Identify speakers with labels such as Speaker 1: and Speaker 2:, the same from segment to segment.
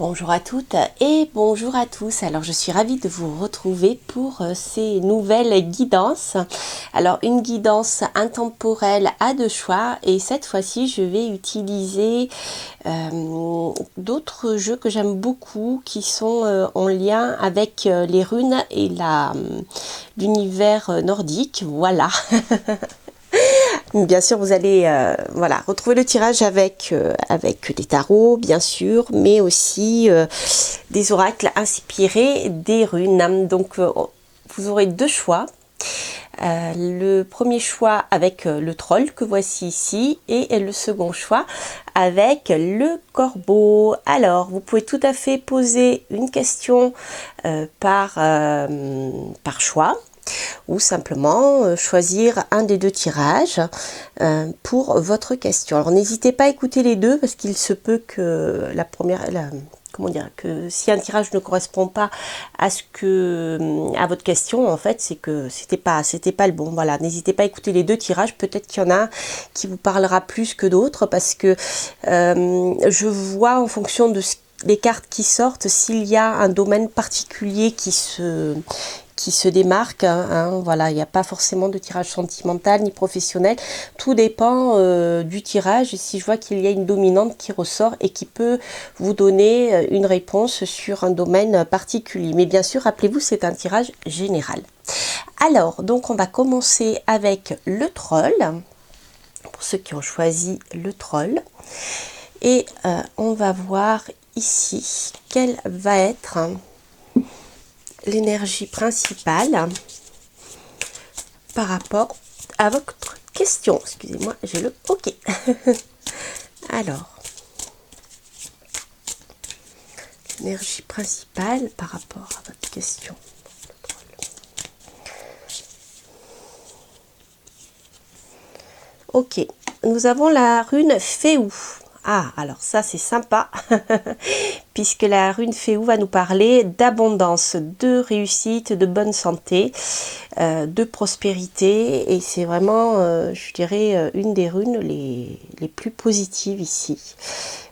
Speaker 1: Bonjour à toutes et bonjour à tous. Alors je suis ravie de vous retrouver pour ces nouvelles guidances. Alors une guidance intemporelle à deux choix et cette fois-ci je vais utiliser d'autres jeux que j'aime beaucoup qui sont en lien avec les runes et l'univers nordique. Voilà. Bien sûr, vous allez retrouver le tirage avec des tarots, bien sûr, mais aussi des oracles inspirés des runes. Donc, vous aurez deux choix. Le premier choix avec le troll que voici ici et le second choix avec le corbeau. Alors, vous pouvez tout à fait poser une question par choix, ou simplement choisir un des deux tirages pour votre question. Alors n'hésitez pas à écouter les deux parce qu'il se peut que que si un tirage ne correspond pas à votre question, en fait, c'est que c'était pas le bon. Voilà, n'hésitez pas à écouter les deux tirages. Peut-être qu'il y en a un qui vous parlera plus que d'autres parce que je vois en fonction de les cartes qui sortent s'il y a un domaine particulier qui se démarque, voilà, il n'y a pas forcément de tirage sentimental ni professionnel, tout dépend du tirage et si je vois qu'il y a une dominante qui ressort et qui peut vous donner une réponse sur un domaine particulier. Mais bien sûr, rappelez-vous, c'est un tirage général. Alors, donc on va commencer avec le troll, pour ceux qui ont choisi le troll, et on va voir ici quelle va être l'énergie principale par rapport à votre question. Excusez-moi, j'ai le OK. Alors, l'énergie principale par rapport à votre question. OK, nous avons la rune Féou. Ah, alors ça c'est sympa, puisque la rune Féou va nous parler d'abondance, de réussite, de bonne santé, de prospérité, et c'est vraiment, je dirais, une des runes les plus positives ici.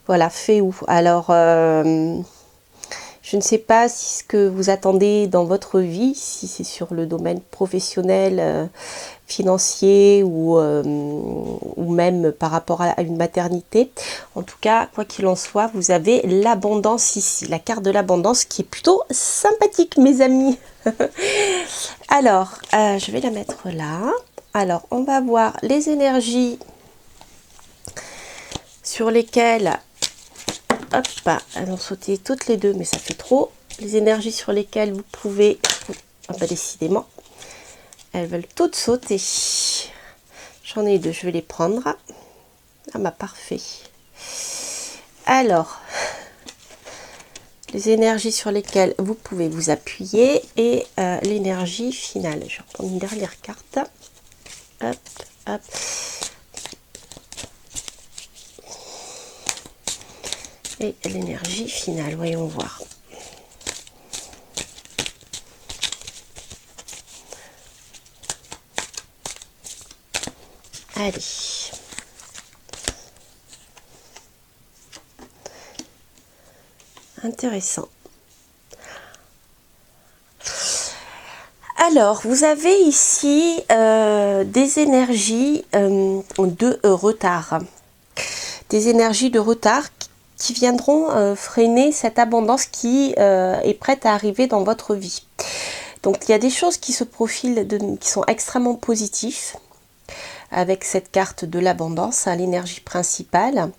Speaker 1: Voilà, Féou. Alors, je ne sais pas si ce que vous attendez dans votre vie, si c'est sur le domaine professionnel, financier ou même par rapport à une maternité. En tout cas, quoi qu'il en soit, vous avez l'abondance ici, la carte de l'abondance qui est plutôt sympathique, mes amis. Alors, je vais la mettre là. Alors, on va voir les énergies sur lesquelles... Hop, elles ont sauté toutes les deux, mais ça fait trop. Les énergies sur lesquelles vous pouvez... Ah bah, décidément, elles veulent toutes sauter. J'en ai deux, je vais les prendre. Ah bah parfait. Alors, les énergies sur lesquelles vous pouvez vous appuyer et l'énergie finale. Je vais reprendre une dernière carte. Hop, hop. Et l'énergie finale, voyons voir. Allez. Intéressant. Alors, vous avez ici des énergies de retard. Des énergies de retard qui viendront freiner cette abondance qui est prête à arriver dans votre vie. Donc, il y a des choses qui se profilent, qui sont extrêmement positives avec cette carte de l'abondance, l'énergie principale.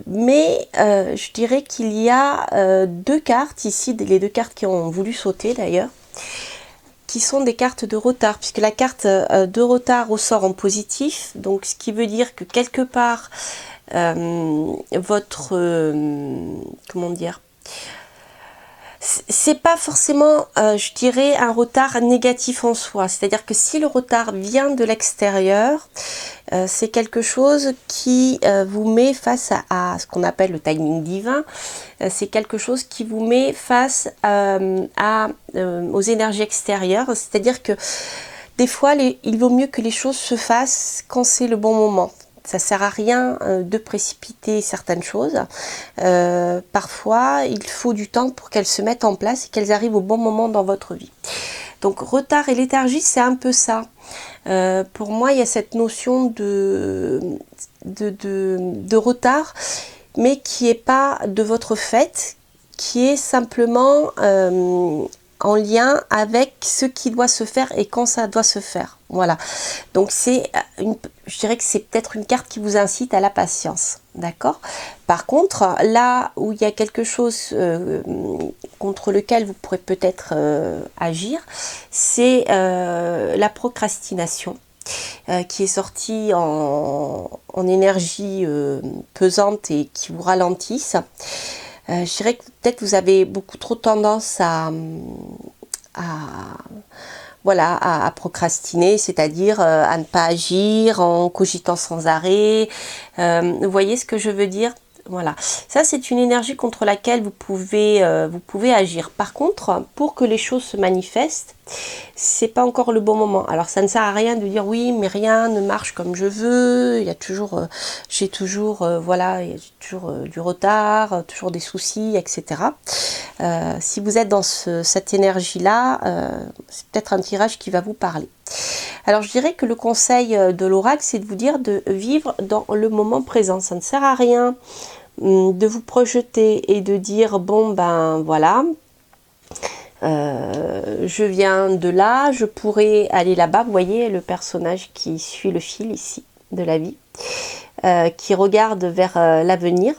Speaker 1: Mais je dirais qu'il y a deux cartes ici, les deux cartes qui ont voulu sauter d'ailleurs, qui sont des cartes de retard, puisque la carte de retard ressort en positif, donc ce qui veut dire que quelque part votre comment dire, c'est pas forcément je dirais un retard négatif en soi, c'est à dire que si le retard vient de l'extérieur, c'est quelque chose qui vous met face à ce qu'on appelle le timing divin. C'est quelque chose qui vous met face aux énergies extérieures, c'est à dire que des fois il vaut mieux que les choses se fassent quand c'est le bon moment. Ça sert à rien de précipiter certaines choses. Parfois, il faut du temps pour qu'elles se mettent en place et qu'elles arrivent au bon moment dans votre vie. Donc, retard et léthargie, c'est un peu ça. Pour moi, il y a cette notion de retard, mais qui n'est pas de votre fait, qui est simplement en lien avec ce qui doit se faire et quand ça doit se faire. Voilà. Donc je dirais que c'est peut-être une carte qui vous incite à la patience. D'accord? Par contre, là où il y a quelque chose contre lequel vous pourrez peut-être agir, c'est la procrastination. Qui est sortie en énergie pesante et qui vous ralentissent. Je dirais que peut-être vous avez beaucoup trop tendance voilà, à procrastiner, c'est-à-dire à ne pas agir en cogitant sans arrêt. Vous voyez ce que je veux dire? Voilà, ça c'est une énergie contre laquelle vous pouvez agir. Par contre, pour que les choses se manifestent, c'est pas encore le bon moment. Alors ça ne sert à rien de dire oui, mais rien ne marche comme je veux. Il y a toujours, j'ai toujours, voilà, il y a toujours du retard, toujours des soucis, etc. Si vous êtes dans cette énergie-là, c'est peut-être un tirage qui va vous parler. Alors je dirais que le conseil de l'oracle, c'est de vous dire de vivre dans le moment présent. Ça ne sert à rien de vous projeter et de dire bon ben voilà, je viens de là, je pourrais aller là-bas. Vous voyez le personnage qui suit le fil ici de la vie, qui regarde vers l'avenir,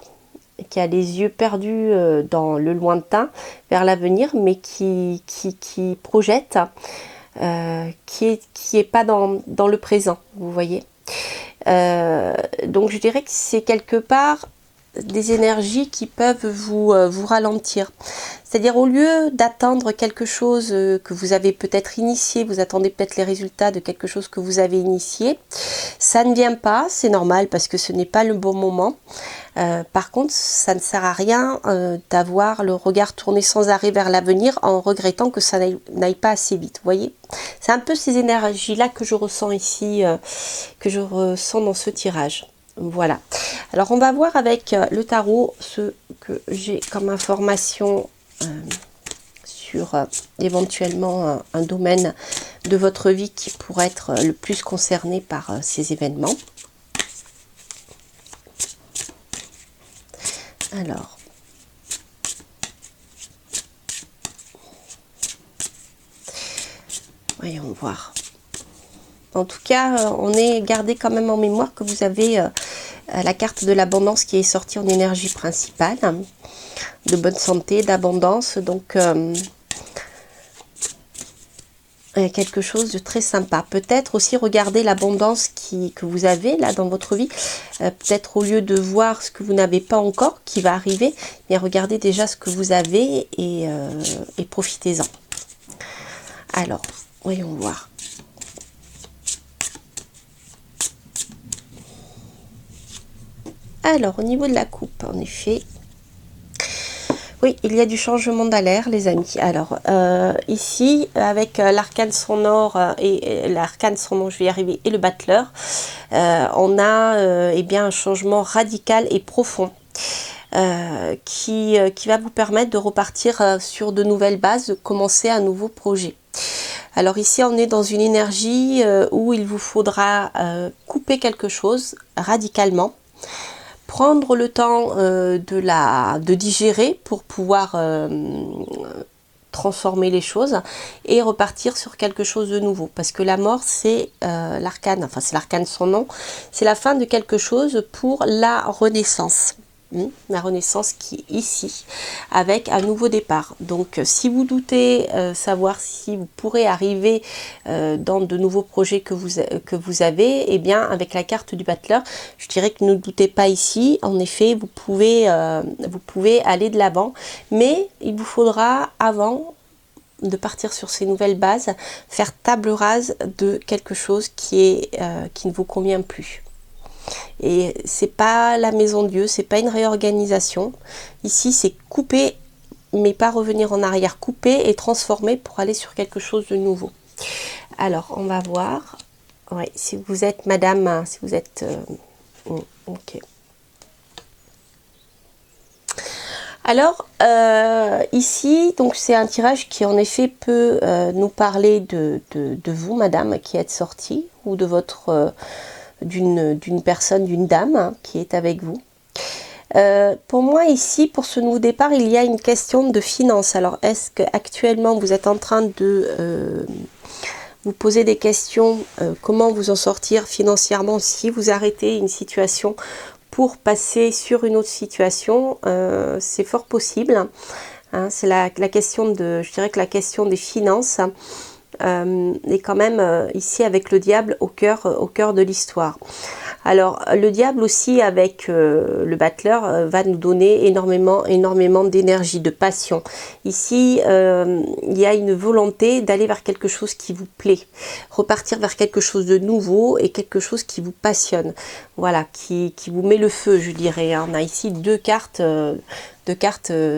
Speaker 1: qui a les yeux perdus dans le lointain vers l'avenir, mais qui projette, qui est pas dans le présent, vous voyez. Donc je dirais que c'est quelque part des énergies qui peuvent vous ralentir. C'est-à-dire au lieu d'attendre quelque chose que vous avez peut-être initié, vous attendez peut-être les résultats de quelque chose que vous avez initié, ça ne vient pas, c'est normal parce que ce n'est pas le bon moment. Par contre, ça ne sert à rien d'avoir le regard tourné sans arrêt vers l'avenir en regrettant que ça n'aille pas assez vite. Vous voyez, c'est un peu ces énergies-là que je ressens ici, que je ressens dans ce tirage. Voilà. Alors, on va voir avec le tarot ce que j'ai comme information sur éventuellement un domaine de votre vie qui pourrait être le plus concerné par ces événements. Alors, voyons voir. En tout cas, on est gardé quand même en mémoire que vous avez la carte de l'abondance qui est sortie en énergie principale, de bonne santé, d'abondance. Donc, il y a quelque chose de très sympa. Peut-être aussi regarder l'abondance que vous avez là dans votre vie. Peut-être au lieu de voir ce que vous n'avez pas encore, qui va arriver, mais regardez déjà ce que vous avez et profitez-en. Alors, voyons voir. Alors, au niveau de la coupe, en effet, oui, il y a du changement d'alerte, les amis. Alors, ici, avec l'arcane sonore et l'arcane sonore, je vais y arriver, et le battleur, on a eh bien, un changement radical et profond qui va vous permettre de repartir sur de nouvelles bases, de commencer un nouveau projet. Alors ici, on est dans une énergie où il vous faudra couper quelque chose radicalement, prendre le temps de digérer pour pouvoir transformer les choses et repartir sur quelque chose de nouveau. Parce que la mort, c'est l'arcane, enfin c'est l'arcane son nom, c'est la fin de quelque chose pour la renaissance. La renaissance qui est ici, avec un nouveau départ. Donc si vous doutez savoir si vous pourrez arriver dans de nouveaux projets que vous avez, eh bien avec la carte du battleur, je dirais que ne doutez pas ici. En effet, vous pouvez aller de l'avant, mais il vous faudra avant de partir sur ces nouvelles bases, faire table rase de quelque chose qui ne vous convient plus. Et c'est pas la maison de Dieu, c'est pas une réorganisation. Ici, c'est couper, mais pas revenir en arrière. Couper et transformer pour aller sur quelque chose de nouveau. Alors, on va voir. Ouais, si vous êtes madame, si vous êtes Ok. Alors, ici, donc c'est un tirage qui en effet peut nous parler de vous, madame, qui êtes sortie, ou de votre d'une personne, d'une dame qui est avec vous. Pour moi ici, pour ce nouveau départ, il y a une question de finances. Alors, est-ce qu'actuellement vous êtes en train de vous poser des questions, comment vous en sortir financièrement si vous arrêtez une situation pour passer sur une autre situation? C'est fort possible. Hein, c'est la question de, je dirais que la question des finances est quand même ici avec le diable au cœur de l'histoire. Alors, le diable aussi avec le battleur va nous donner énormément d'énergie, de passion. Ici, il y a une volonté d'aller vers quelque chose qui vous plaît, repartir vers quelque chose de nouveau et quelque chose qui vous passionne. Voilà, qui vous met le feu, je dirais. On a ici deux cartes,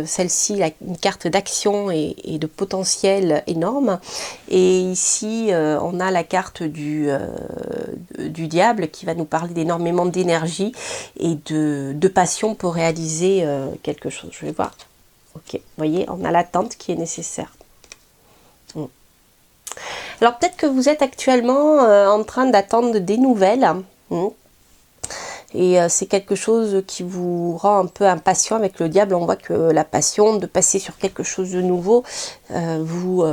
Speaker 1: celle-ci, une carte d'action et de potentiel énorme. Et ici, on a la carte du diable qui va nous parler d'énormément d'énergie et de passion pour réaliser quelque chose. Je vais voir. Ok, vous voyez, on a l'attente qui est nécessaire. Alors peut-être que vous êtes actuellement en train d'attendre des nouvelles. Et c'est quelque chose qui vous rend un peu impatient avec le diable. On voit que la passion de passer sur quelque chose de nouveau vous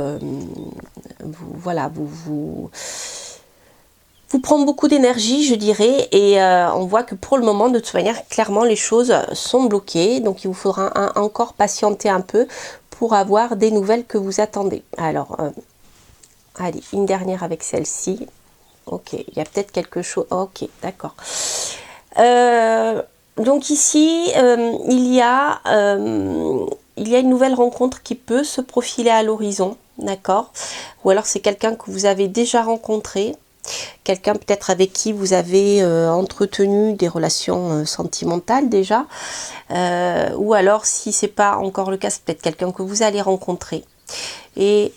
Speaker 1: prend beaucoup d'énergie, je dirais, et on voit que pour le moment, de toute manière, clairement, les choses sont bloquées. Donc, il vous faudra encore patienter un peu pour avoir des nouvelles que vous attendez. Alors, allez, une dernière avec celle-ci. Ok, il y a peut-être quelque chose. Ok, d'accord. Donc ici, il y a une nouvelle rencontre qui peut se profiler à l'horizon, d'accord? Ou alors c'est quelqu'un que vous avez déjà rencontré, quelqu'un peut-être avec qui vous avez entretenu des relations sentimentales déjà, ou alors si c'est pas encore le cas, c'est peut-être quelqu'un que vous allez rencontrer. Et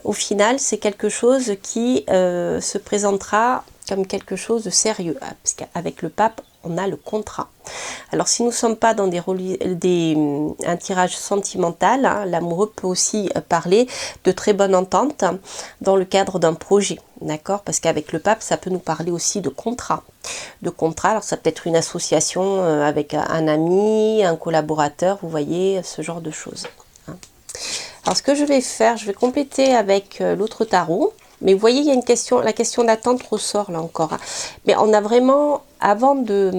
Speaker 1: au final, c'est quelque chose qui se présentera comme quelque chose de sérieux, parce qu'avec le pape, on a le contrat. Alors si nous ne sommes pas dans un tirage sentimental, hein, l'amoureux peut aussi parler de très bonne entente dans le cadre d'un projet, d'accord? Parce qu'avec le pape, ça peut nous parler aussi de contrat. Alors ça peut être une association avec un ami, un collaborateur, vous voyez, ce genre de choses. Hein. Alors ce que je vais faire, je vais compléter avec l'autre tarot. Mais vous voyez, il y a une question, la question d'attente ressort là encore. Hein. Mais on a vraiment, avant de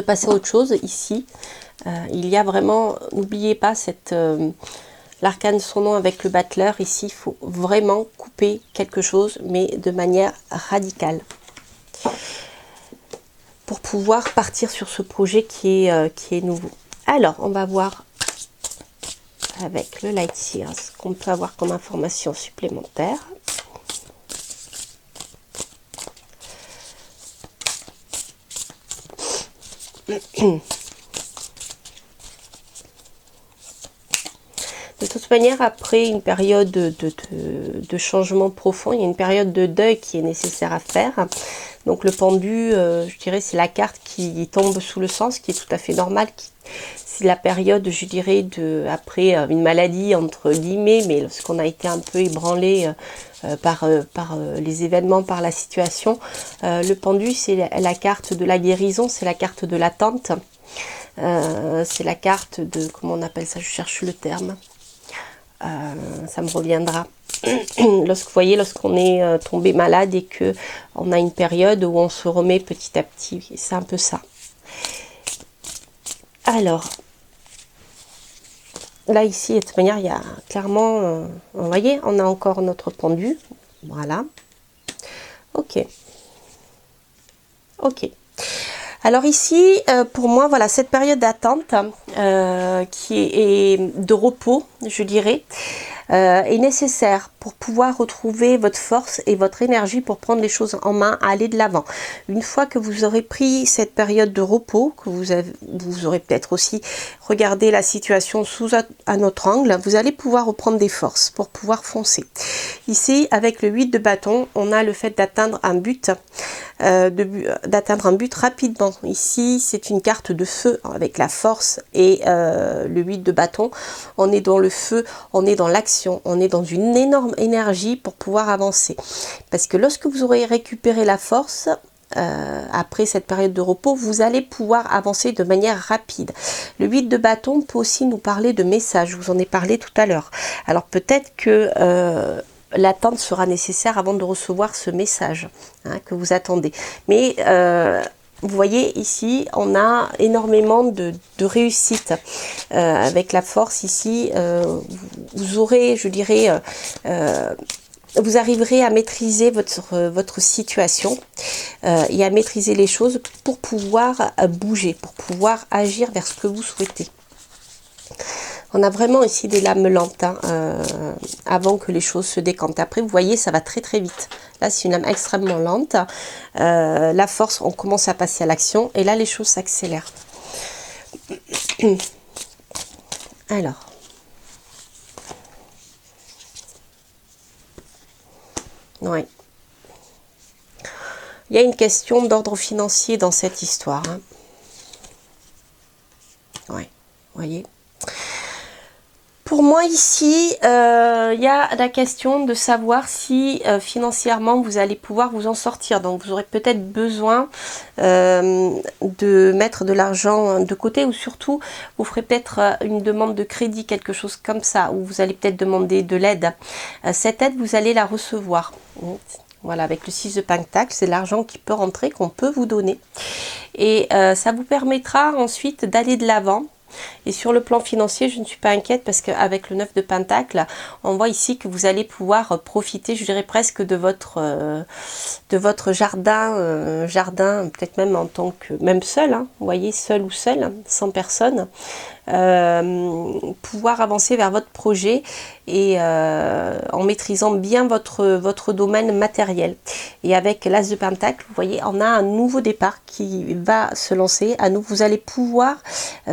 Speaker 1: passer à autre chose, ici, il y a vraiment, n'oubliez pas l'arcane son nom avec le battleur. Ici, il faut vraiment couper quelque chose, mais de manière radicale. Pour pouvoir partir sur ce projet qui est nouveau. Alors, on va voir avec le Light Seers ce qu'on peut avoir comme information supplémentaire. De toute manière, après une période de changement profond, il y a une période de deuil qui est nécessaire à faire. Donc le pendu, je dirais, c'est la carte qui tombe sous le sens, qui est tout à fait normal. C'est la période, je dirais, après une maladie, entre guillemets, mais lorsqu'on a été un peu ébranlé par les événements, par la situation. Le pendu, c'est la carte de la guérison, c'est la carte de l'attente. C'est la carte de, comment on appelle ça, je cherche le terme. Ça me reviendra. Vous voyez, lorsqu'on est tombé malade et que on a une période où on se remet petit à petit, c'est un peu ça. Alors, là ici, de toute manière, il y a clairement, vous voyez, on a encore notre pendu, voilà. Ok. Alors ici, pour moi, voilà, cette période d'attente qui est de repos, je dirais, est nécessaire pour pouvoir retrouver votre force et votre énergie pour prendre les choses en main, à aller de l'avant. Une fois que vous aurez pris cette période de repos, que vous aurez peut-être aussi regardé la situation sous un autre angle, vous allez pouvoir reprendre des forces pour pouvoir foncer. Ici, avec le 8 de bâton, on a le fait d'atteindre un but, rapidement. Ici, c'est une carte de feu avec la force et le 8 de bâton. On est dans le feu, on est dans l'action, on est dans une énorme énergie pour pouvoir avancer. Parce que lorsque vous aurez récupéré la force, après cette période de repos, vous allez pouvoir avancer de manière rapide. Le 8 de bâton peut aussi nous parler de messages, je vous en ai parlé tout à l'heure. Alors peut-être que l'attente sera nécessaire avant de recevoir ce message que vous attendez. Mais vous voyez ici, on a énormément de réussite avec la force ici. Vous aurez, je dirais, vous arriverez à maîtriser votre situation et à maîtriser les choses pour pouvoir bouger, pour pouvoir agir vers ce que vous souhaitez. On a vraiment ici des lames lentes avant que les choses se décantent. Après, vous voyez, ça va très très vite. Là, c'est une lame extrêmement lente. La force, on commence à passer à l'action. Et là, les choses s'accélèrent. Alors. Oui. Il y a une question d'ordre financier dans cette histoire. Oui, vous voyez. Pour moi ici, il y a la question de savoir si financièrement vous allez pouvoir vous en sortir. Donc vous aurez peut-être besoin de mettre de l'argent de côté, ou surtout vous ferez peut-être une demande de crédit, quelque chose comme ça, ou vous allez peut-être demander de l'aide. Cette aide, vous allez la recevoir. Voilà, avec le 6 de Pentacle, c'est l'argent qui peut rentrer, qu'on peut vous donner. Et ça vous permettra ensuite d'aller de l'avant. Et sur le plan financier, je ne suis pas inquiète parce qu'avec le 9 de Pentacle, on voit ici que vous allez pouvoir profiter, je dirais presque de votre jardin, peut-être même en tant que, même seul, vous voyez, seul ou seul, sans personne. Pouvoir avancer vers votre projet et en maîtrisant bien votre domaine matériel. Et avec l'As de Pentacle, vous voyez, on a un nouveau départ qui va se lancer. À nous, vous allez pouvoir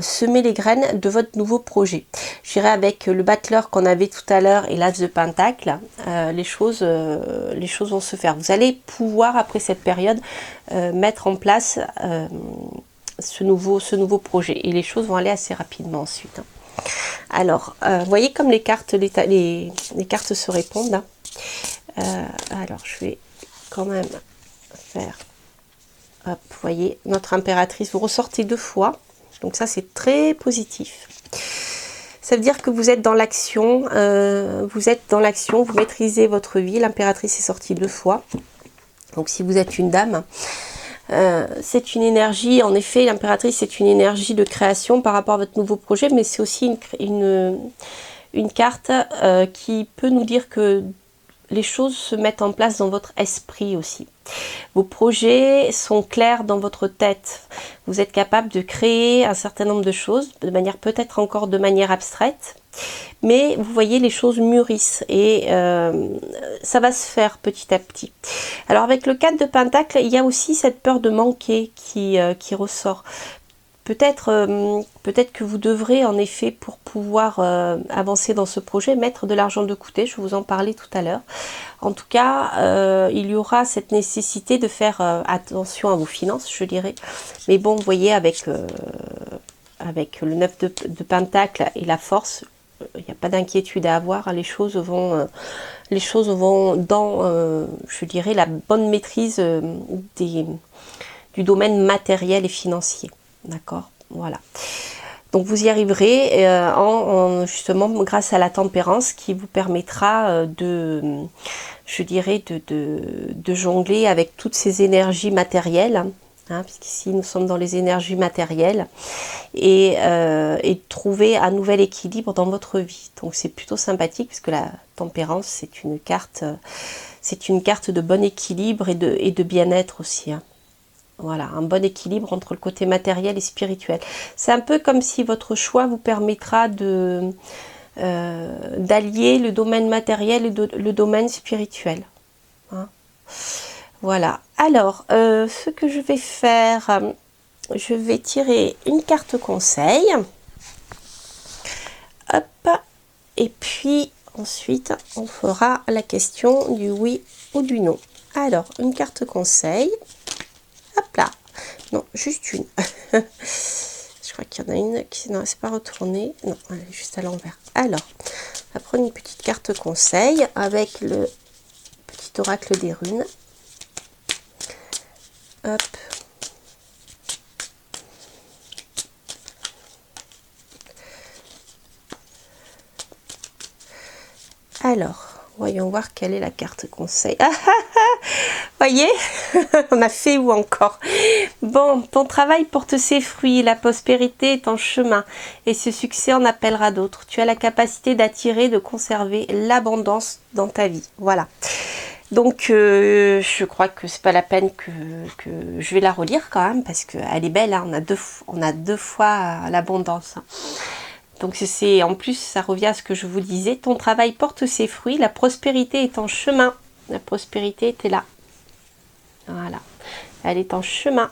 Speaker 1: semer les graines de votre nouveau projet. Je dirais avec le battleur qu'on avait tout à l'heure et l'As de Pentacle, les choses vont se faire. Vous allez pouvoir, après cette période, mettre en place ce nouveau projet, et les choses vont aller assez rapidement ensuite. Alors, vous voyez comme les cartes se répondent. Alors, je vais quand même faire, hop, vous voyez, notre impératrice, vous ressortez 2 fois, donc ça c'est très positif. Ça veut dire que vous êtes dans l'action, vous maîtrisez votre vie. L'impératrice est sortie 2 fois, donc si vous êtes une dame, c'est une énergie, en effet, l'impératrice, c'est une énergie de création par rapport à votre nouveau projet, mais c'est aussi une carte qui peut nous dire que les choses se mettent en place dans votre esprit aussi. Vos projets sont clairs dans votre tête. Vous êtes capable de créer un certain nombre de choses, de manière peut-être encore de manière abstraite, mais vous voyez, les choses mûrissent et ça va se faire petit à petit. Alors avec le 4 de Pentacle, il y a aussi cette peur de manquer qui ressort. Peut-être que vous devrez en effet, pour pouvoir avancer dans ce projet, mettre de l'argent de côté. Je vous en parlais tout à l'heure. En tout cas, il y aura cette nécessité de faire attention à vos finances, je dirais. Mais bon, vous voyez, avec le 9 de Pentacle et la force, il n'y a pas d'inquiétude à avoir. Les choses vont dans, je dirais, la bonne maîtrise du domaine matériel et financier. D'accord, voilà. Donc vous y arriverez justement grâce à la tempérance qui vous permettra je dirais, de jongler avec toutes ces énergies matérielles, puisqu'ici nous sommes dans les énergies matérielles, et de trouver un nouvel équilibre dans votre vie. Donc c'est plutôt sympathique puisque la tempérance, c'est une carte de bon équilibre et de bien-être aussi. Voilà, un bon équilibre entre le côté matériel et spirituel. C'est un peu comme si votre choix vous permettra de d'allier le domaine matériel et le domaine spirituel. Hein. Voilà. Alors, ce que je vais faire, je vais tirer une carte conseil. Hop. Et puis, ensuite, on fera la question du oui ou du non. Alors, une carte conseil. Hop là. Non, juste une. Je crois qu'il y en a une qui... Non, c'est pas retourné. Non, elle est juste à l'envers. Alors, on va prendre une petite carte conseil avec le petit oracle des runes. Hop. Alors, voyons voir quelle est la carte conseil. Ah, ah, ah, voyez, on a fait où encore? Bon, ton travail porte ses fruits, la prospérité est en chemin et ce succès en appellera d'autres. Tu as la capacité d'attirer, de conserver l'abondance dans ta vie. Voilà. Donc, je crois que c'est pas la peine que je vais la relire quand même parce qu'elle est belle. Hein, on a deux fois l'abondance. Hein. Donc c'est en plus, ça revient à ce que je vous disais. Ton travail porte ses fruits, la prospérité est en chemin. La prospérité était là. Voilà. Elle est en chemin.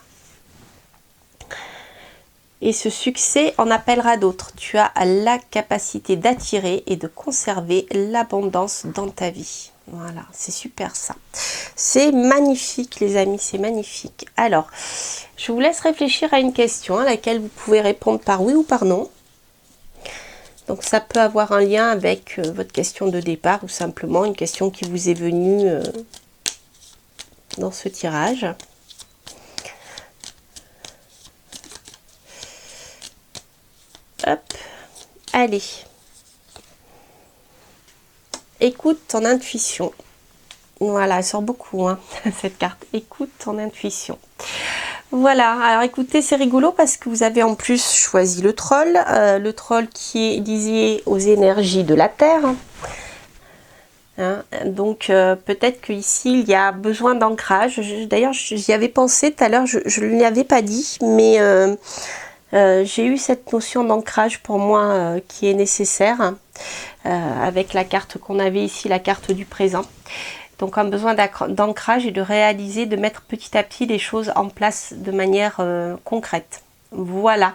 Speaker 1: Et ce succès en appellera d'autres. Tu as la capacité d'attirer et de conserver l'abondance dans ta vie. Voilà, c'est super ça. C'est magnifique les amis, c'est magnifique. Alors, je vous laisse réfléchir à une question à laquelle vous pouvez répondre par oui ou par non. Donc ça peut avoir un lien avec votre question de départ ou simplement une question qui vous est venue dans ce tirage. Hop, allez. Écoute ton intuition. Voilà, elle sort beaucoup hein, cette carte. Écoute ton intuition. Voilà, alors écoutez, c'est rigolo parce que vous avez en plus choisi le troll qui est lié aux énergies de la Terre. Hein, donc peut-être qu'ici il y a besoin d'ancrage. D'ailleurs, j'y avais pensé tout à l'heure, je ne l'avais pas dit, mais j'ai eu cette notion d'ancrage pour moi qui est nécessaire avec la carte qu'on avait ici, la carte du présent. Donc un besoin d'ancrage et de réaliser, de mettre petit à petit les choses en place de manière concrète. Voilà.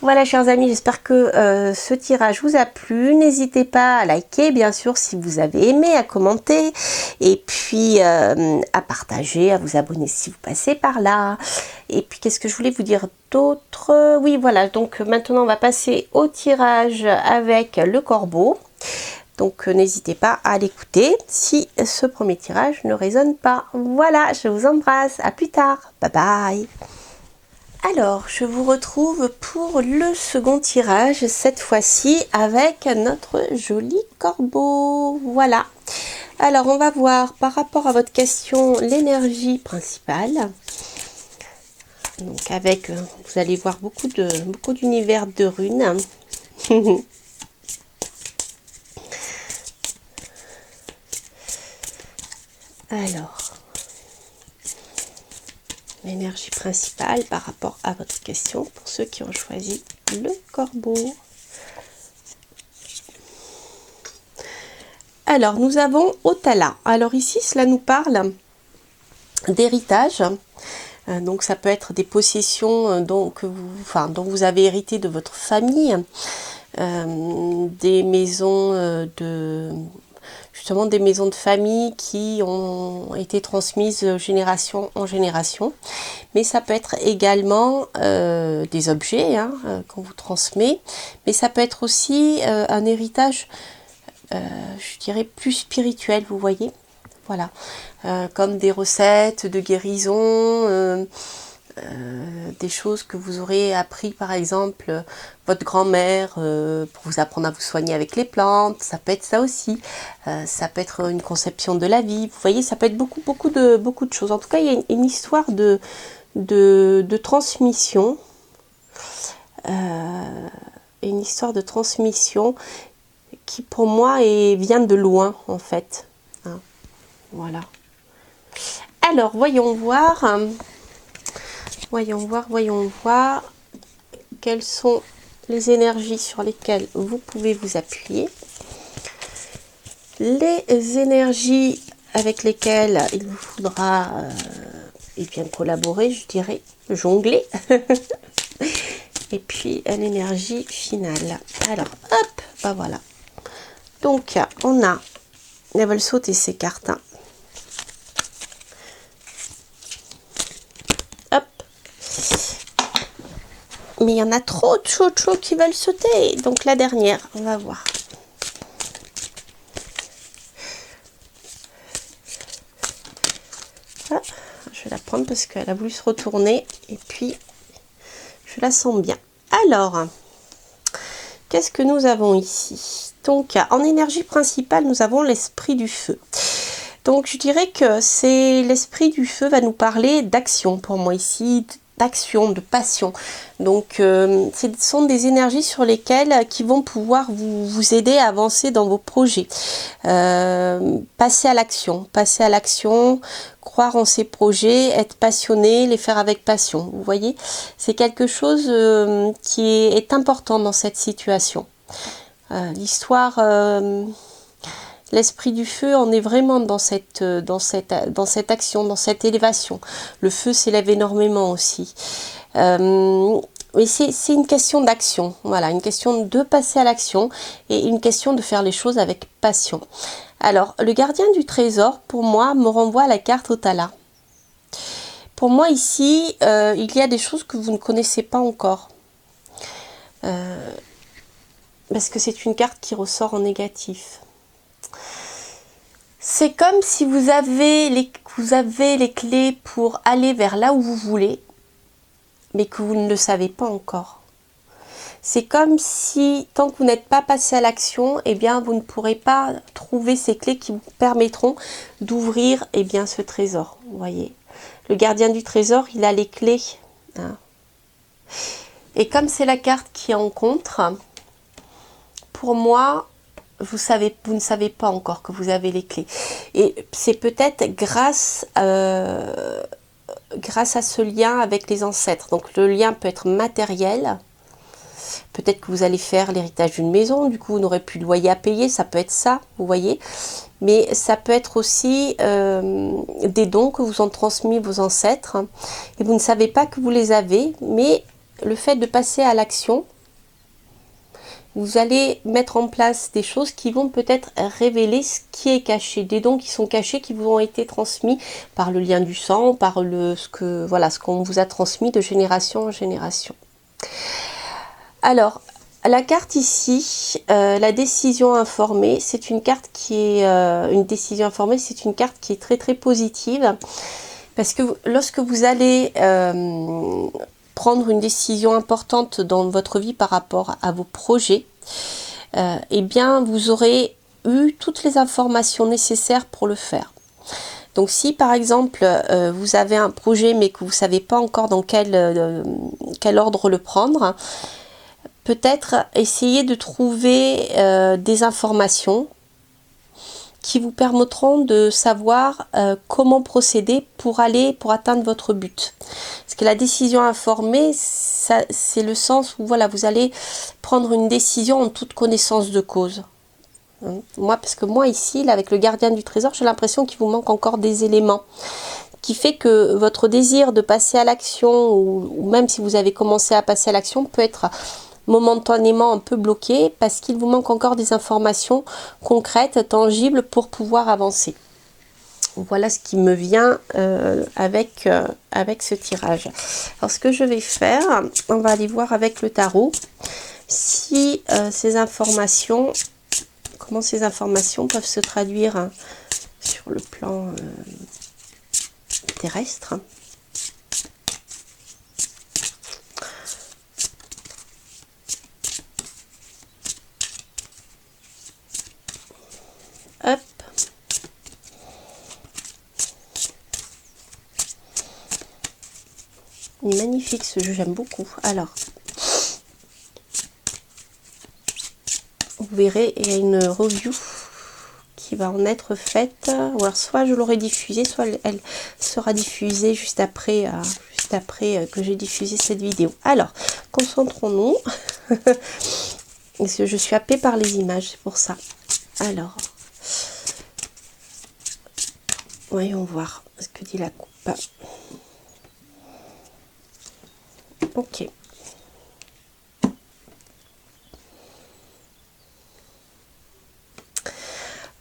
Speaker 1: Voilà chers amis, j'espère que ce tirage vous a plu. N'hésitez pas à liker bien sûr si vous avez aimé, à commenter et puis à partager, à vous abonner si vous passez par là. Et puis qu'est-ce que je voulais vous dire d'autre? Oui voilà, donc maintenant on va passer au tirage avec le corbeau. Donc n'hésitez pas à l'écouter si ce premier tirage ne résonne pas. Voilà, je vous embrasse, à plus tard, bye bye. Alors, je vous retrouve pour le second tirage, cette fois-ci avec notre joli corbeau. Voilà. Alors, on va voir par rapport à votre question l'énergie principale. Donc avec, vous allez voir beaucoup d'univers de runes. Alors, l'énergie principale par rapport à votre question pour ceux qui ont choisi le corbeau. Alors, nous avons Otala. Alors ici, cela nous parle d'héritage. Donc, ça peut être des possessions dont vous avez hérité de votre famille, des maisons justement des maisons de famille qui ont été transmises génération en génération. Mais ça peut être également des objets qu'on vous transmet. Mais ça peut être aussi un héritage, je dirais, plus spirituel, vous voyez. Voilà. Comme des recettes de guérison, des choses que vous aurez appris, par exemple votre grand-mère pour vous apprendre à vous soigner avec les plantes, ça peut être ça aussi, ça peut être une conception de la vie, vous voyez, ça peut être beaucoup de choses. En tout cas, il y a une histoire de transmission, une histoire de transmission qui pour moi vient de loin en fait. Hein, voilà. Alors, voyons voir quelles sont les énergies sur lesquelles vous pouvez vous appuyer, les énergies avec lesquelles il vous faudra et bien collaborer, je dirais, jongler. Et puis l'énergie finale. Alors, hop, bah voilà. Donc, on a, elles veulent sauter ces cartes. Hein. Hop. Mais il y en a trop qui veulent sauter. Donc, la dernière, on va voir. Ah, je vais la prendre parce qu'elle a voulu se retourner. Et puis, je la sens bien. Alors, qu'est-ce que nous avons ici? Donc, en énergie principale, nous avons l'esprit du feu. Donc, je dirais que c'est l'esprit du feu va nous parler d'action pour moi ici, d'action, de passion. Donc, ce sont des énergies sur lesquelles qui vont pouvoir vous aider à avancer dans vos projets. Passer à l'action, croire en ses projets, être passionné, les faire avec passion. Vous voyez, c'est quelque chose qui est important dans cette situation. L'histoire, l'esprit du feu, on est vraiment dans cette action, dans cette élévation. Le feu s'élève énormément aussi. Mais c'est une question d'action, voilà, une question de passer à l'action et une question de faire les choses avec passion. Alors, le gardien du trésor, pour moi, me renvoie à la carte Otala. Pour moi, ici, il y a des choses que vous ne connaissez pas encore. Parce que c'est une carte qui ressort en négatif. C'est comme si vous avez les clés pour aller vers là où vous voulez, mais que vous ne le savez pas encore. C'est comme si, tant que vous n'êtes pas passé à l'action, eh bien, vous ne pourrez pas trouver ces clés qui vous permettront d'ouvrir, eh bien, ce trésor. Vous voyez, le gardien du trésor, il a les clés. Hein. Et comme c'est la carte qui est en contre, pour moi, vous ne savez pas encore que vous avez les clés. Et c'est peut-être grâce à ce lien avec les ancêtres. Donc le lien peut être matériel. Peut-être que vous allez faire l'héritage d'une maison, du coup vous n'aurez plus de loyer à payer, ça peut être ça, vous voyez. Mais ça peut être aussi des dons que vous ont transmis vos ancêtres. Et vous ne savez pas que vous les avez, mais le fait de passer à l'action, vous allez mettre en place des choses qui vont peut-être révéler ce qui est caché, des dons qui sont cachés, qui vous ont été transmis par le lien du sang, par ce qu'on vous a transmis de génération en génération. Alors, la carte ici, la décision informée, c'est une carte qui est une décision informée, c'est une carte qui est très très positive, parce que lorsque vous allez prendre une décision importante dans votre vie par rapport à vos projets, eh bien vous aurez eu toutes les informations nécessaires pour le faire. Donc si par exemple vous avez un projet mais que vous ne savez pas encore dans quel ordre le prendre, peut-être essayer de trouver des informations qui vous permettront de savoir comment procéder pour atteindre votre but. Parce que la décision informée, c'est le sens où voilà, vous allez prendre une décision en toute connaissance de cause. Parce que moi ici, là, avec le gardien du trésor, j'ai l'impression qu'il vous manque encore des éléments. Qui fait que votre désir de passer à l'action, ou même si vous avez commencé à passer à l'action, peut être momentanément un peu bloqué parce qu'il vous manque encore des informations concrètes, tangibles pour pouvoir avancer. Voilà ce qui me vient avec ce tirage. Alors ce que je vais faire, on va aller voir avec le tarot si comment ces informations peuvent se traduire sur le plan terrestre. Hop. Magnifique ce jeu, j'aime beaucoup. Alors, vous verrez, il y a une review qui va en être faite. Ou alors soit je l'aurai diffusée, soit elle sera diffusée juste après que j'ai diffusé cette vidéo. Alors, concentrons-nous. Parce que je suis happée par les images, c'est pour ça. Alors, voyons voir ce que dit la coupe. Ok.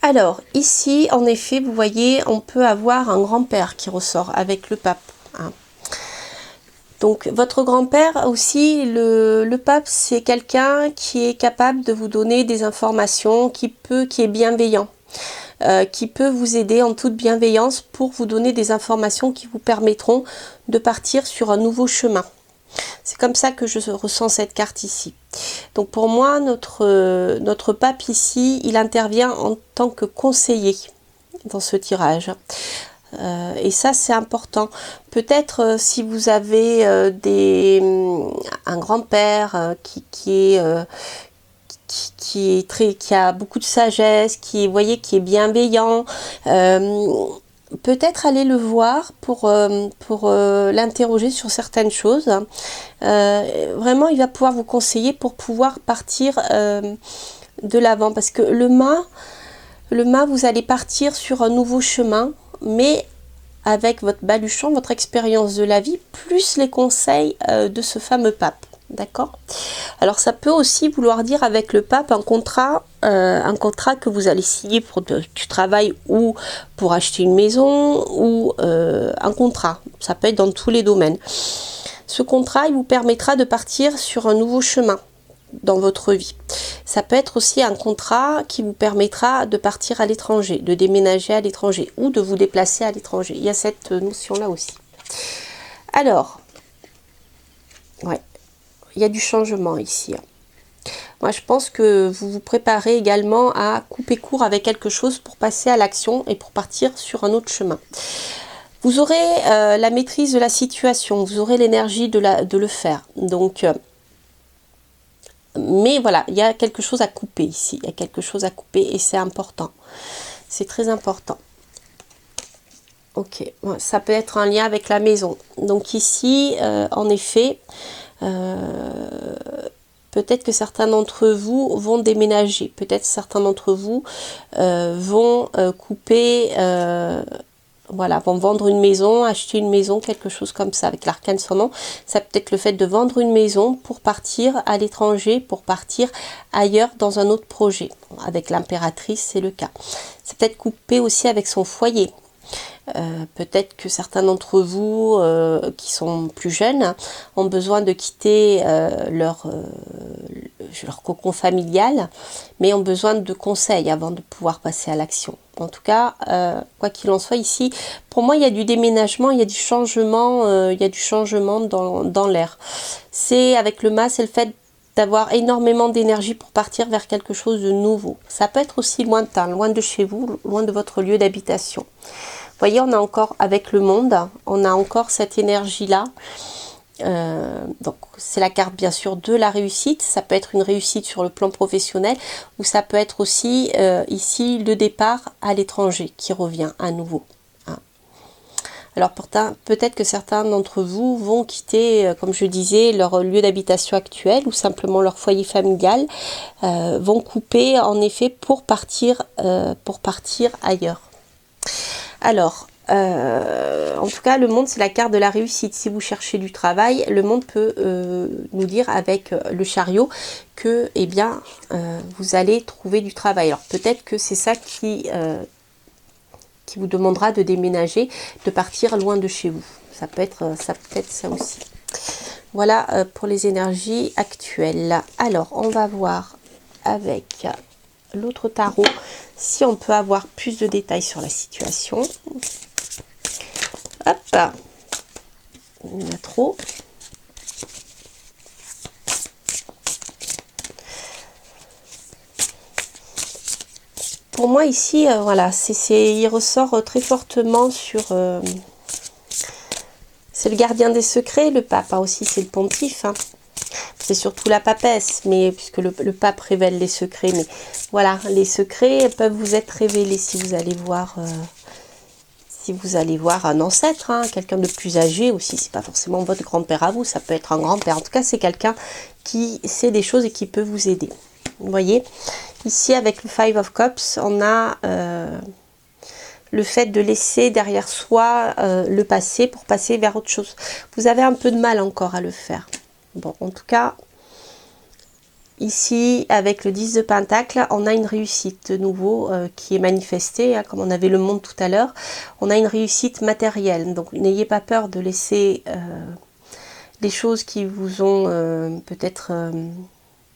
Speaker 1: Alors, ici, en effet, vous voyez, on peut avoir un grand-père qui ressort avec le pape. Hein. Donc, votre grand-père aussi, le pape, c'est quelqu'un qui est capable de vous donner des informations, qui est bienveillant. Qui peut vous aider en toute bienveillance pour vous donner des informations qui vous permettront de partir sur un nouveau chemin. C'est comme ça que je ressens cette carte ici. Donc pour moi, notre pape ici, il intervient en tant que conseiller dans ce tirage. Et ça, c'est important. Peut-être si vous avez un grand-père qui a beaucoup de sagesse, qui est bienveillant, peut-être aller le voir pour l'interroger sur certaines choses. Vraiment, il va pouvoir vous conseiller pour pouvoir partir de l'avant, parce que le mât, vous allez partir sur un nouveau chemin, mais avec votre baluchon, votre expérience de la vie, plus les conseils de ce fameux pape. D'accord? Alors ça peut aussi vouloir dire avec le pape un contrat que vous allez signer pour du travail ou pour acheter une maison ou un contrat. Ça peut être dans tous les domaines. Ce contrat, il vous permettra de partir sur un nouveau chemin dans votre vie. Ça peut être aussi un contrat qui vous permettra de partir à l'étranger, de déménager à l'étranger ou de vous déplacer à l'étranger. Il y a cette notion-là aussi. Alors, ouais. Il y a du changement ici. Moi, je pense que vous vous préparez également à couper court avec quelque chose pour passer à l'action et pour partir sur un autre chemin. Vous aurez la maîtrise de la situation, vous aurez l'énergie de le faire. Donc, mais voilà, il y a quelque chose à couper ici. Il y a quelque chose à couper et c'est important. C'est très important. Ok, ça peut être un lien avec la maison. Donc ici, en effet... peut-être que certains d'entre vous vont déménager, peut-être certains d'entre vous vont couper, voilà, vont vendre une maison, acheter une maison, quelque chose comme ça, avec l'arcane son nom. Ça peut être le fait de vendre une maison pour partir à l'étranger, pour partir ailleurs dans un autre projet. Avec l'impératrice, c'est le cas. C'est peut-être couper aussi avec son foyer. Peut-être que certains d'entre vous qui sont plus jeunes ont besoin de quitter leur cocon familial, mais ont besoin de conseils avant de pouvoir passer à l'action. En tout cas, quoi qu'il en soit ici, pour moi il y a du déménagement, il y a du changement, dans l'air. C'est avec le mât, c'est le fait d'avoir énormément d'énergie pour partir vers quelque chose de nouveau. Ça peut être aussi lointain, loin de chez vous, loin de votre lieu d'habitation. Vous voyez, on a encore avec le monde, on a encore cette énergie-là. Donc, c'est la carte, bien sûr, de la réussite. Ça peut être une réussite sur le plan professionnel ou ça peut être aussi, ici, le départ à l'étranger qui revient à nouveau. Hein. Alors, peut-être que certains d'entre vous vont quitter, comme je disais, leur lieu d'habitation actuel ou simplement leur foyer familial, vont couper, en effet, pour partir ailleurs. Alors, en tout cas, le monde, c'est la carte de la réussite. Si vous cherchez du travail, le monde peut nous dire avec le chariot que, eh bien, vous allez trouver du travail. Alors, peut-être que c'est ça qui vous demandera de déménager, de partir loin de chez vous. Ça peut être ça aussi. Voilà pour les énergies actuelles. Alors, on va voir avec l'autre tarot si on peut avoir plus de détails sur la situation. Hop, il y en a trop. Pour moi ici, voilà, il ressort très fortement sur... c'est le gardien des secrets, le pape, hein, aussi c'est le pontife. Hein. C'est surtout la papesse, mais puisque le pape révèle les secrets. Mais voilà, les secrets peuvent vous être révélés si vous allez voir. si vous allez voir un ancêtre, hein, quelqu'un de plus âgé aussi, c'est pas forcément votre grand-père à vous, ça peut être un grand-père. En tout cas, c'est quelqu'un qui sait des choses et qui peut vous aider. Vous voyez, ici avec le Five of Cups, on a le fait de laisser derrière soi le passé pour passer vers autre chose. Vous avez un peu de mal encore à le faire. Bon, en tout cas, ici, avec le 10 de Pentacle, on a une réussite de nouveau qui est manifestée, hein, comme on avait le monde tout à l'heure. On a une réussite matérielle. Donc, n'ayez pas peur de laisser les choses qui vous ont peut-être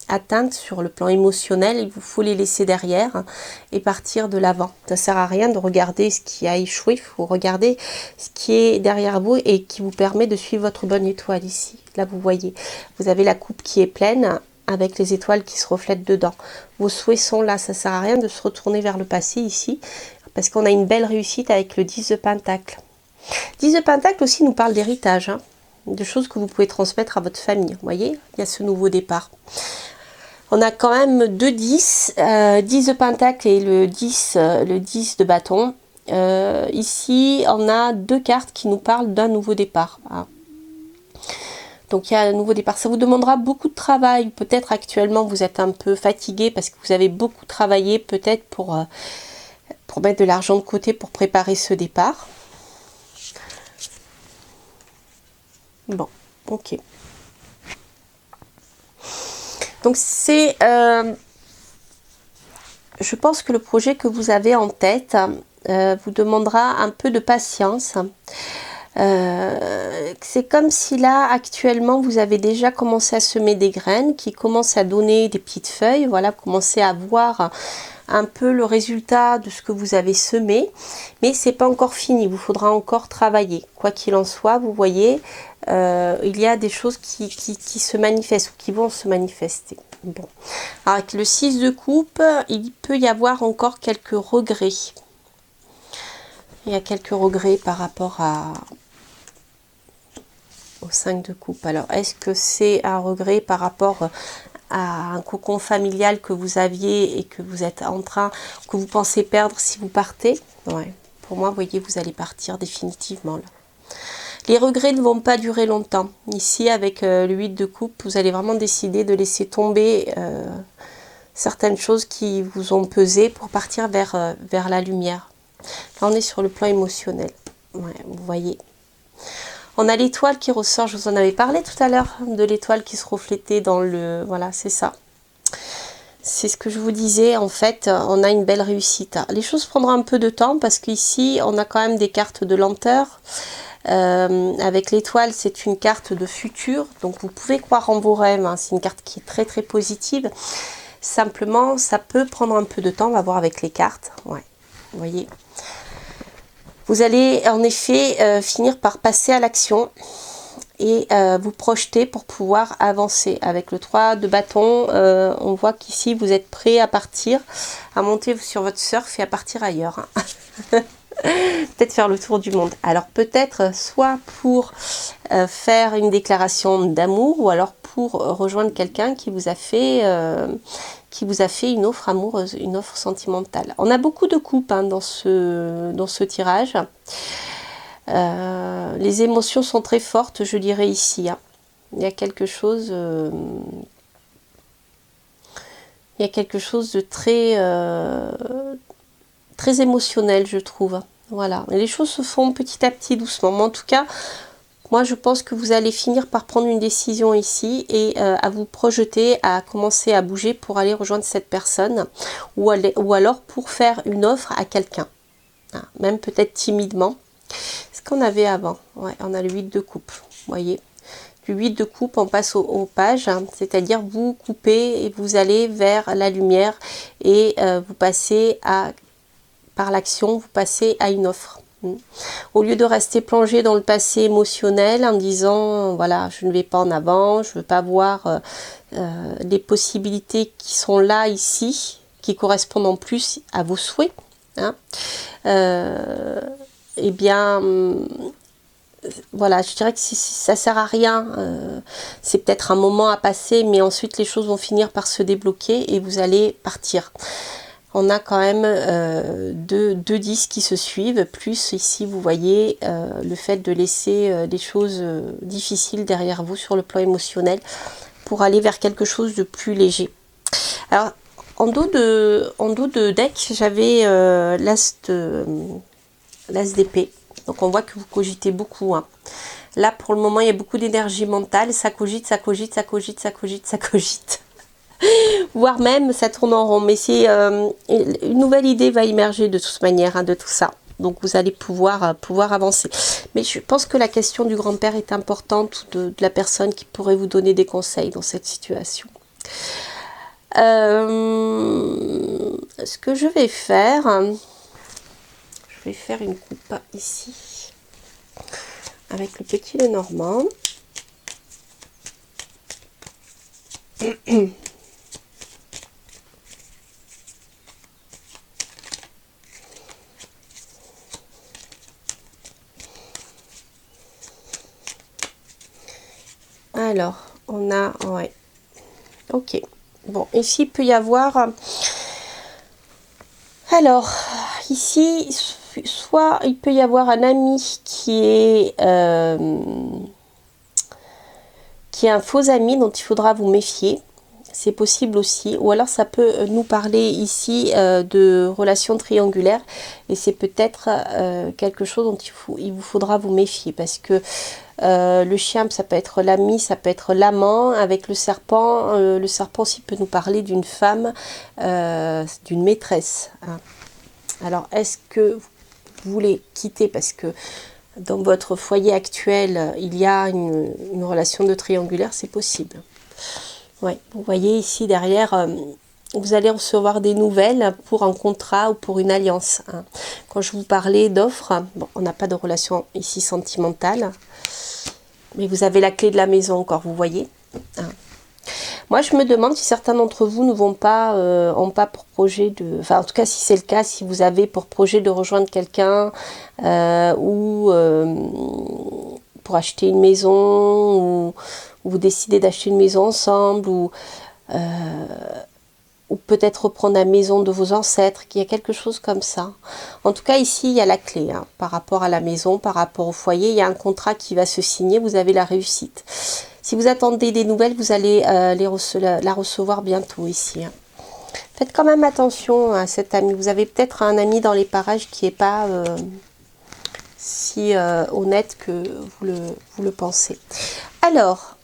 Speaker 1: atteintes sur le plan émotionnel. Il vous faut les laisser derrière et partir de l'avant. Ça ne sert à rien de regarder ce qui a échoué. Il faut regarder ce qui est derrière vous et qui vous permet de suivre votre bonne étoile ici. Là, vous voyez, vous avez la coupe qui est pleine, avec les étoiles qui se reflètent dedans. Vos souhaits sont là, ça ne sert à rien de se retourner vers le passé ici, parce qu'on a une belle réussite avec le 10 de Pentacle. 10 de Pentacle aussi nous parle d'héritage, hein, de choses que vous pouvez transmettre à votre famille. Vous voyez, il y a ce nouveau départ. On a quand même deux 10, 10 de Pentacle et le 10 de bâton. Ici, on a deux cartes qui nous parlent d'un nouveau départ. Hein. Donc il y a un nouveau départ. Ça vous demandera beaucoup de travail. Peut-être actuellement vous êtes un peu fatigué parce que vous avez beaucoup travaillé peut-être pour mettre de l'argent de côté pour préparer ce départ. Bon, ok. Donc c'est... je pense que le projet que vous avez en tête vous demandera un peu de patience. C'est comme si là actuellement vous avez déjà commencé à semer des graines qui commencent à donner des petites feuilles, voilà, commencez à voir un peu le résultat de ce que vous avez semé, mais c'est pas encore fini, il vous faudra encore travailler. Quoi qu'il en soit, vous voyez, il y a des choses qui se manifestent ou qui vont se manifester. Bon, alors avec le 6 de coupe, il peut y avoir encore quelques regrets. Il y a quelques regrets par rapport au 5 de coupe. Alors, est-ce que c'est un regret par rapport à un cocon familial que vous aviez et que vous êtes en train, que vous pensez perdre si vous partez? Ouais. Pour moi, vous voyez, vous allez partir définitivement là. Les regrets ne vont pas durer longtemps. Ici, avec le 8 de coupe, vous allez vraiment décider de laisser tomber certaines choses qui vous ont pesé pour partir vers la lumière. Là, on est sur le plan émotionnel. Ouais, vous voyez. On a l'étoile qui ressort, je vous en avais parlé tout à l'heure, de l'étoile qui se reflétait dans le... Voilà, c'est ça. C'est ce que je vous disais, en fait, on a une belle réussite. Les choses prendront un peu de temps parce qu'ici, on a quand même des cartes de lenteur. Avec l'étoile, c'est une carte de futur, donc vous pouvez croire en vos rêves, hein. C'est une carte qui est très très positive. Simplement, ça peut prendre un peu de temps, on va voir avec les cartes. Ouais, vous voyez. Vous allez en effet finir par passer à l'action et vous projeter pour pouvoir avancer. Avec le 3 de bâton, on voit qu'ici vous êtes prêt à partir, à monter sur votre surf et à partir ailleurs. Peut-être faire le tour du monde. Alors peut-être soit pour faire une déclaration d'amour ou alors pour rejoindre quelqu'un qui vous a fait une offre amoureuse, une offre sentimentale. On a beaucoup de coupes hein, dans ce tirage. Les émotions sont très fortes, je dirais ici. Hein. Il y a quelque chose de très émotionnel, je trouve. Voilà. Et les choses se font petit à petit, doucement. Mais en tout cas, moi, je pense que vous allez finir par prendre une décision ici et à vous projeter, à commencer à bouger pour aller rejoindre cette personne ou alors pour faire une offre à quelqu'un. Hein, même peut-être timidement. Ce qu'on avait avant. Ouais, on a le 8 de coupe. Vous voyez. Du 8 de coupe, on passe aux pages, hein, c'est-à-dire vous coupez et vous allez vers la lumière et vous passez par l'action, vous passez à une offre. Au lieu de rester plongé dans le passé émotionnel en disant voilà, je ne vais pas en avant, je ne veux pas voir les possibilités qui sont là ici, qui correspondent en plus à vos souhaits, hein, eh bien voilà, je dirais que ça sert à rien, c'est peut-être un moment à passer, mais ensuite les choses vont finir par se débloquer et vous allez partir. On a quand même deux 10 qui se suivent, plus ici vous voyez le fait de laisser des choses difficiles derrière vous sur le plan émotionnel pour aller vers quelque chose de plus léger. Alors en dos de deck, j'avais l'as d'épée, donc on voit que vous cogitez beaucoup, hein. Là pour le moment il y a beaucoup d'énergie mentale, ça cogite, ça cogite, ça cogite, ça cogite, ça cogite. Voire même ça tourne en rond, mais c'est une nouvelle idée va émerger de toute manière, hein, de tout ça, donc vous allez pouvoir avancer. Mais je pense que la question du grand-père est importante, de la personne qui pourrait vous donner des conseils dans cette situation. Ce que je vais faire une coupe ici avec le petit Lenormand. Alors, on a, ouais, ok. Bon, ici, il peut y avoir, alors, ici, soit il peut y avoir un ami qui est un faux ami dont il faudra vous méfier. C'est possible aussi, ou alors ça peut nous parler ici de relations triangulaires, et c'est peut-être quelque chose dont il vous faudra vous méfier, parce que le chien, ça peut être l'ami, ça peut être l'amant. Avec le serpent aussi peut nous parler d'une femme, d'une maîtresse, hein. Alors est-ce que vous voulez quitter parce que dans votre foyer actuel il y a une relation de triangulaire? C'est possible. Ouais, vous voyez ici derrière, vous allez recevoir des nouvelles pour un contrat ou pour une alliance, hein. Quand je vous parlais d'offres, bon, on n'a pas de relation ici sentimentale, mais vous avez la clé de la maison encore, vous voyez, hein. Moi, je me demande si certains d'entre vous ne vont pas, ont pas pour projet de... Enfin, en tout cas, si c'est le cas, si vous avez pour projet de rejoindre quelqu'un ou pour acheter une maison, ou vous décidez d'acheter une maison ensemble, ou peut-être reprendre la maison de vos ancêtres, qu'il y a quelque chose comme ça. En tout cas, ici, il y a la clé, hein, par rapport à la maison, par rapport au foyer. Il y a un contrat qui va se signer, vous avez la réussite. Si vous attendez des nouvelles, vous allez la recevoir bientôt ici, hein. Faites quand même attention à cet ami. Vous avez peut-être un ami dans les parages qui n'est pas si honnête que vous le pensez. Alors,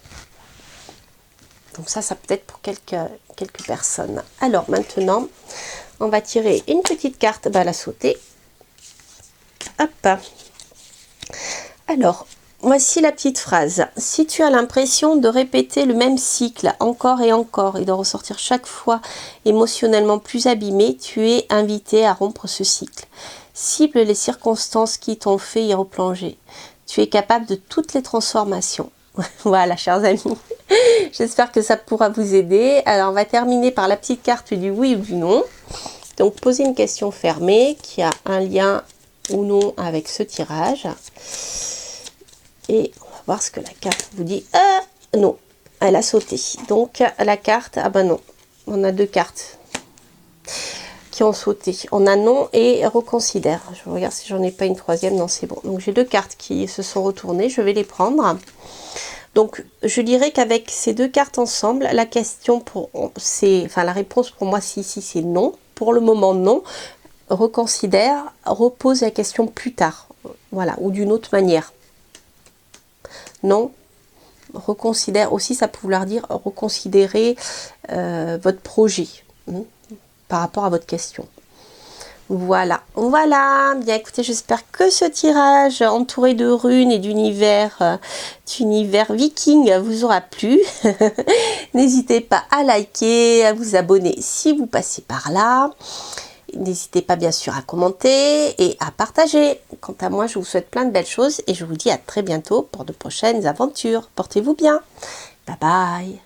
Speaker 1: donc ça peut être pour quelques personnes. Alors maintenant, on va tirer une petite carte balle à sauter. Hop. Alors, voici la petite phrase. Si tu as l'impression de répéter le même cycle encore et encore et de ressortir chaque fois émotionnellement plus abîmé, tu es invité à rompre ce cycle. Cible les circonstances qui t'ont fait y replonger. Tu es capable de toutes les transformations. Voilà, chers amis. J'espère que ça pourra vous aider. Alors, on va terminer par la petite carte du oui ou du non. Donc, posez une question fermée qui a un lien ou non avec ce tirage. Et on va voir ce que la carte vous dit. Non, elle a sauté. Donc, la carte, ah ben non. On a deux cartes qui ont sauté. On a non et reconsidère. Je regarde si j'en ai pas une troisième. Non, c'est bon. Donc, j'ai deux cartes qui se sont retournées. Je vais les prendre. Donc, je dirais qu'avec ces deux cartes ensemble, la question la réponse pour moi, si c'est non. Pour le moment, non. Reconsidère, repose la question plus tard. Voilà, ou d'une autre manière. Non. Reconsidère aussi, ça peut vouloir dire reconsidérer votre projet par rapport à votre question. Voilà, bien écoutez, j'espère que ce tirage entouré de runes et d'univers viking vous aura plu. N'hésitez pas à liker, à vous abonner si vous passez par là. N'hésitez pas bien sûr à commenter et à partager. Quant à moi, je vous souhaite plein de belles choses et je vous dis à très bientôt pour de prochaines aventures. Portez-vous bien. Bye bye.